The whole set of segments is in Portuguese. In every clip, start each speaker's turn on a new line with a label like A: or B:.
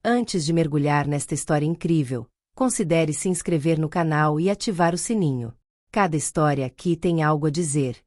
A: Antes de mergulhar nesta história incrível, considere se inscrever no canal e ativar o sininho. Cada história aqui tem algo a dizer.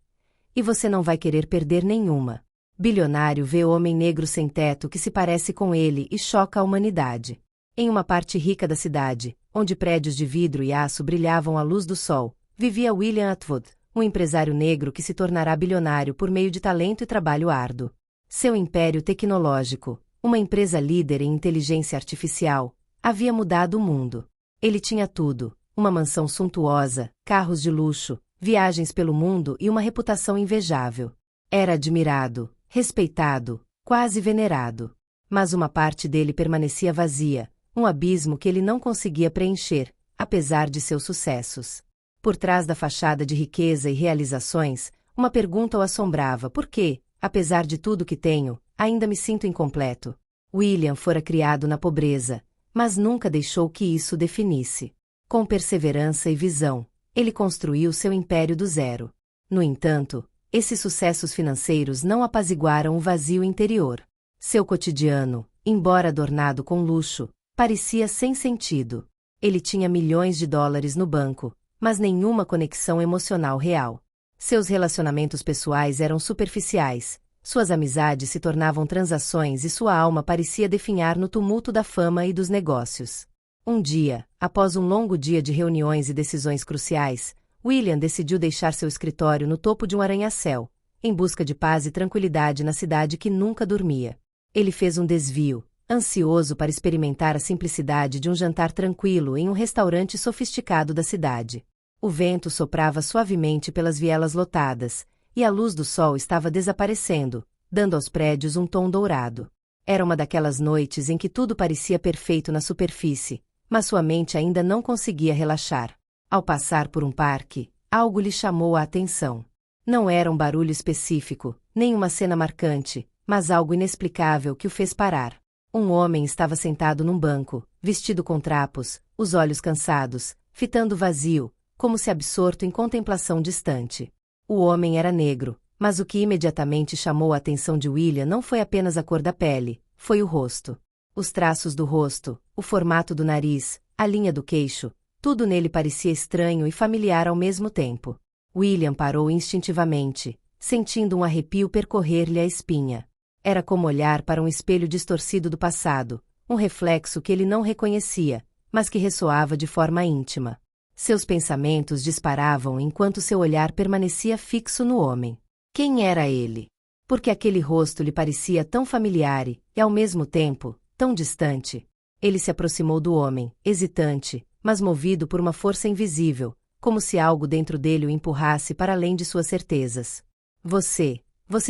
A: E você não vai querer perder nenhuma. Bilionário vê homem negro sem teto que se parece com ele e choca a humanidade. Em uma parte rica da cidade, onde prédios de vidro e aço brilhavam à luz do sol, vivia William Atwood, um empresário negro que se tornará bilionário por meio de talento e trabalho árduo. Seu império tecnológico, uma empresa líder em inteligência artificial, havia mudado o mundo. Ele tinha tudo: uma mansão suntuosa, carros de luxo, viagens pelo mundo e uma reputação invejável. Era admirado, respeitado, quase venerado. Mas uma parte dele permanecia vazia, um abismo que ele não conseguia preencher, apesar de seus sucessos. Por trás da fachada de riqueza e realizações, uma pergunta o assombrava: por que, apesar de tudo que tenho, ainda me sinto incompleto? William fora criado na pobreza, mas nunca deixou que isso o definisse. Com perseverança e visão, ele construiu seu império do zero. No entanto, esses sucessos financeiros não apaziguaram o vazio interior. Seu cotidiano, embora adornado com luxo, parecia sem sentido. Ele tinha milhões de dólares no banco, mas nenhuma conexão emocional real. Seus relacionamentos pessoais eram superficiais, suas amizades se tornavam transações e sua alma parecia definhar no tumulto da fama e dos negócios. Um dia, após um longo dia de reuniões e decisões cruciais, William decidiu deixar seu escritório no topo de um arranha-céu, em busca de paz e tranquilidade na cidade que nunca dormia. Ele fez um desvio, ansioso para experimentar a simplicidade de um jantar tranquilo em um restaurante sofisticado da cidade. O vento soprava suavemente pelas vielas lotadas, e a luz do sol estava desaparecendo, dando aos prédios um tom dourado. Era uma daquelas noites em que tudo parecia perfeito na superfície, mas sua mente ainda não conseguia relaxar. Ao passar por um parque, algo lhe chamou a atenção. Não era um barulho específico, nem uma cena marcante, mas algo inexplicável que o fez parar. Um homem estava sentado num banco, vestido com trapos, os olhos cansados, fitando o vazio, como se absorto em contemplação distante. O homem era negro, mas o que imediatamente chamou a atenção de William não foi apenas a cor da pele, foi o rosto. Os traços do rosto, o formato do nariz, a linha do queixo, tudo nele parecia estranho e familiar ao mesmo tempo. William parou instintivamente, sentindo um arrepio percorrer-lhe a espinha. Era como olhar para um espelho distorcido do passado, um reflexo que ele não reconhecia, mas que ressoava de forma íntima. Seus pensamentos disparavam enquanto seu olhar permanecia fixo no homem. Quem era ele? Porque aquele rosto lhe parecia tão familiar e, ao mesmo tempo, tão distante. Ele se aproximou do homem, hesitante, mas movido por uma força invisível, como se algo dentro dele o empurrasse para além de suas certezas. Você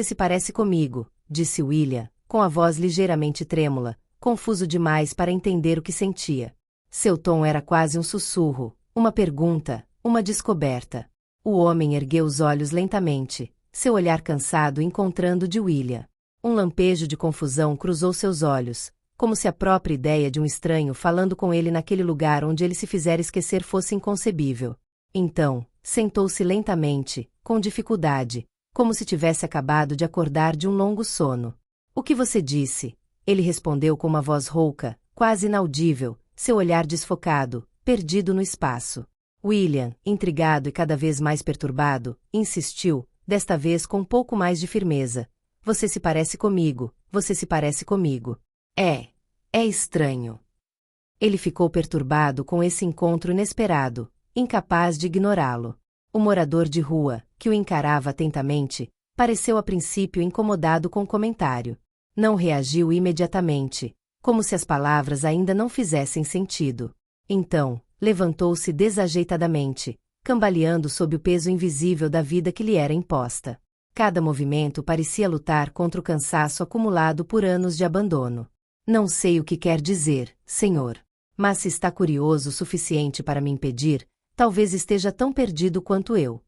A: se parece comigo, disse William, com a voz ligeiramente trêmula, confuso demais para entender o que sentia. Seu tom era quase um sussurro, uma pergunta, uma descoberta. O homem ergueu os olhos lentamente, seu olhar cansado encontrando o de William. Um lampejo de confusão cruzou seus olhos, como se a própria ideia de um estranho falando com ele naquele lugar onde ele se fizera esquecer fosse inconcebível. Então, sentou-se lentamente, com dificuldade, como se tivesse acabado de acordar de um longo sono. O que você disse? Ele respondeu com uma voz rouca, quase inaudível, seu olhar desfocado, perdido no espaço. William, intrigado e cada vez mais perturbado, insistiu, desta vez com um pouco mais de firmeza. Você se parece comigo, você se parece comigo. É estranho. Ele ficou perturbado com esse encontro inesperado, incapaz de ignorá-lo. O morador de rua, que o encarava atentamente, pareceu a princípio incomodado com o comentário. Não reagiu imediatamente, como se as palavras ainda não fizessem sentido. Então, levantou-se desajeitadamente, cambaleando sob o peso invisível da vida que lhe era imposta. Cada movimento parecia lutar contra o cansaço acumulado por anos de abandono. Não sei o que quer dizer, senhor. Mas se está curioso o suficiente para me impedir, talvez esteja tão perdido quanto eu.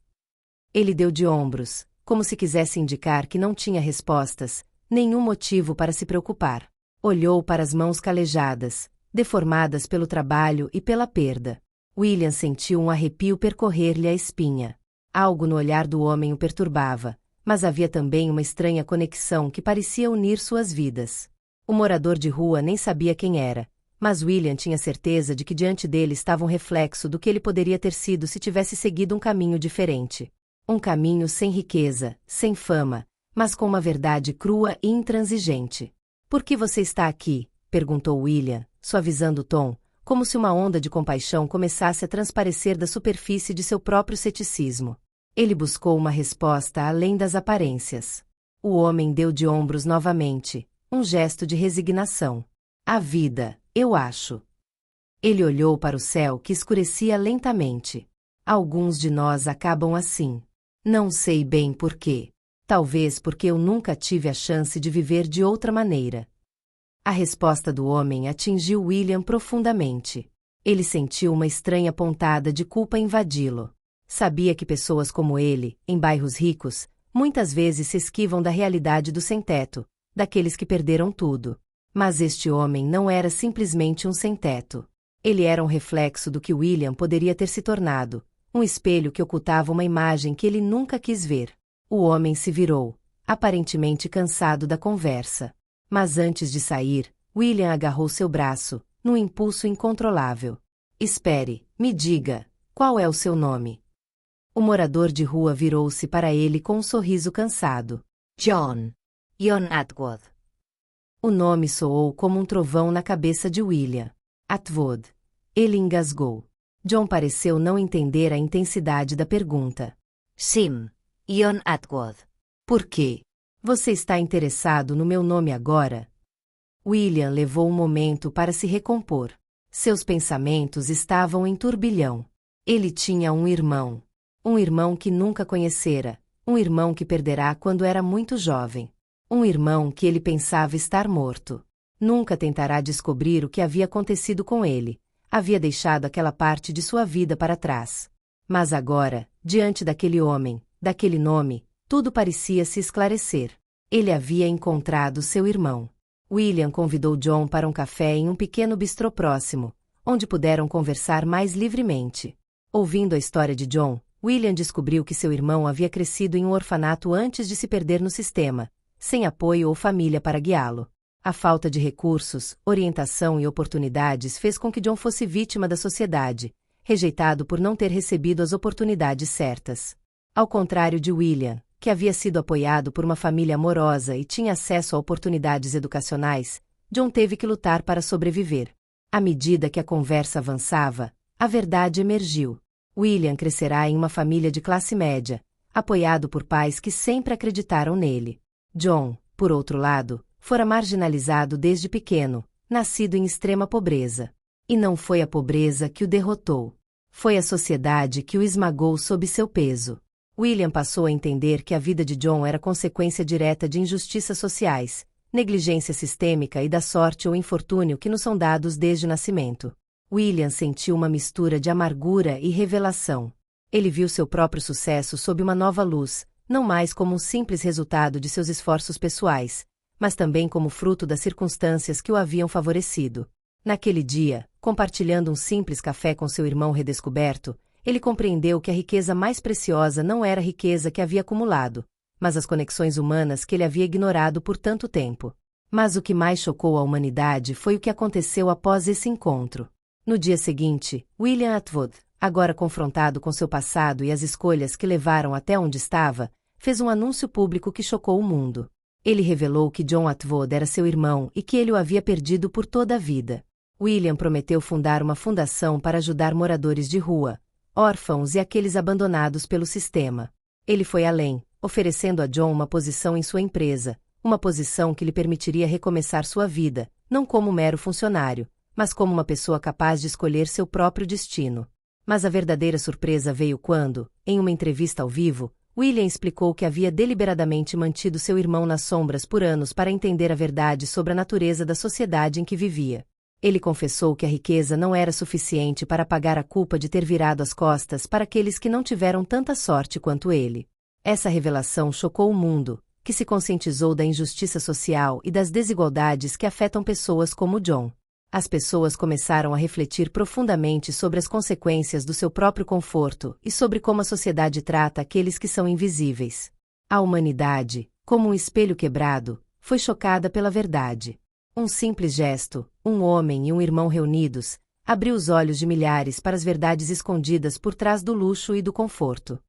A: Ele deu de ombros, como se quisesse indicar que não tinha respostas, nenhum motivo para se preocupar. Olhou para as mãos calejadas, deformadas pelo trabalho e pela perda. William sentiu um arrepio percorrer-lhe a espinha. Algo no olhar do homem o perturbava, mas havia também uma estranha conexão que parecia unir suas vidas. O morador de rua nem sabia quem era, mas William tinha certeza de que diante dele estava um reflexo do que ele poderia ter sido se tivesse seguido um caminho diferente. Um caminho sem riqueza, sem fama, mas com uma verdade crua e intransigente. Por que você está aqui? Perguntou William, suavizando o tom, como se uma onda de compaixão começasse a transparecer da superfície de seu próprio ceticismo. Ele buscou uma resposta além das aparências. O homem deu de ombros novamente, um gesto de resignação. A vida, eu acho. Ele olhou para o céu que escurecia lentamente. Alguns de nós acabam assim. Não sei bem por quê. Talvez porque eu nunca tive a chance de viver de outra maneira. A resposta do homem atingiu William profundamente. Ele sentiu uma estranha pontada de culpa invadi-lo. Sabia que pessoas como ele, em bairros ricos, muitas vezes se esquivam da realidade do sem-teto, daqueles que perderam tudo. Mas este homem não era simplesmente um sem-teto. Ele era um reflexo do que William poderia ter se tornado, um espelho que ocultava uma imagem que ele nunca quis ver. O homem se virou, aparentemente cansado da conversa. Mas antes de sair, William agarrou seu braço, num impulso incontrolável. Espere, me diga, qual é o seu nome? O morador de rua virou-se para ele com um sorriso cansado. John Atwood. O nome soou como um trovão na cabeça de William. Atwood. Ele engasgou. John pareceu não entender a intensidade da pergunta. Sim, John Atwood. Por quê? Você está interessado no meu nome agora? William levou um momento para se recompor. Seus pensamentos estavam em turbilhão. Ele tinha um irmão. Um irmão que nunca conhecera. Um irmão que perderá quando era muito jovem. Um irmão que ele pensava estar morto. Nunca tentará descobrir o que havia acontecido com ele. Havia deixado aquela parte de sua vida para trás. Mas agora, diante daquele homem, daquele nome, tudo parecia se esclarecer. Ele havia encontrado seu irmão. William convidou John para um café em um pequeno bistrô próximo, onde puderam conversar mais livremente. Ouvindo a história de John, William descobriu que seu irmão havia crescido em um orfanato antes de se perder no sistema, sem apoio ou família para guiá-lo. A falta de recursos, orientação e oportunidades fez com que John fosse vítima da sociedade, rejeitado por não ter recebido as oportunidades certas. Ao contrário de William, que havia sido apoiado por uma família amorosa e tinha acesso a oportunidades educacionais, John teve que lutar para sobreviver. À medida que a conversa avançava, a verdade emergiu. William crescerá em uma família de classe média, apoiado por pais que sempre acreditaram nele. John, por outro lado, fora marginalizado desde pequeno, nascido em extrema pobreza. E não foi a pobreza que o derrotou. Foi a sociedade que o esmagou sob seu peso. William passou a entender que a vida de John era consequência direta de injustiças sociais, negligência sistêmica e da sorte ou infortúnio que nos são dados desde o nascimento. William sentiu uma mistura de amargura e revelação. Ele viu seu próprio sucesso sob uma nova luz, não mais como um simples resultado de seus esforços pessoais, mas também como fruto das circunstâncias que o haviam favorecido. Naquele dia, compartilhando um simples café com seu irmão redescoberto, ele compreendeu que a riqueza mais preciosa não era a riqueza que havia acumulado, mas as conexões humanas que ele havia ignorado por tanto tempo. Mas o que mais chocou a humanidade foi o que aconteceu após esse encontro. No dia seguinte, William Atwood, agora confrontado com seu passado e as escolhas que levaram até onde estava, fez um anúncio público que chocou o mundo. Ele revelou que John Atwood era seu irmão e que ele o havia perdido por toda a vida. William prometeu fundar uma fundação para ajudar moradores de rua, órfãos e aqueles abandonados pelo sistema. Ele foi além, oferecendo a John uma posição em sua empresa, uma posição que lhe permitiria recomeçar sua vida, não como mero funcionário, mas como uma pessoa capaz de escolher seu próprio destino. Mas a verdadeira surpresa veio quando, em uma entrevista ao vivo, William explicou que havia deliberadamente mantido seu irmão nas sombras por anos para entender a verdade sobre a natureza da sociedade em que vivia. Ele confessou que a riqueza não era suficiente para pagar a culpa de ter virado as costas para aqueles que não tiveram tanta sorte quanto ele. Essa revelação chocou o mundo, que se conscientizou da injustiça social e das desigualdades que afetam pessoas como John. As pessoas começaram a refletir profundamente sobre as consequências do seu próprio conforto e sobre como a sociedade trata aqueles que são invisíveis. A humanidade, como um espelho quebrado, foi chocada pela verdade. Um simples gesto, um homem e um irmão reunidos, abriu os olhos de milhares para as verdades escondidas por trás do luxo e do conforto.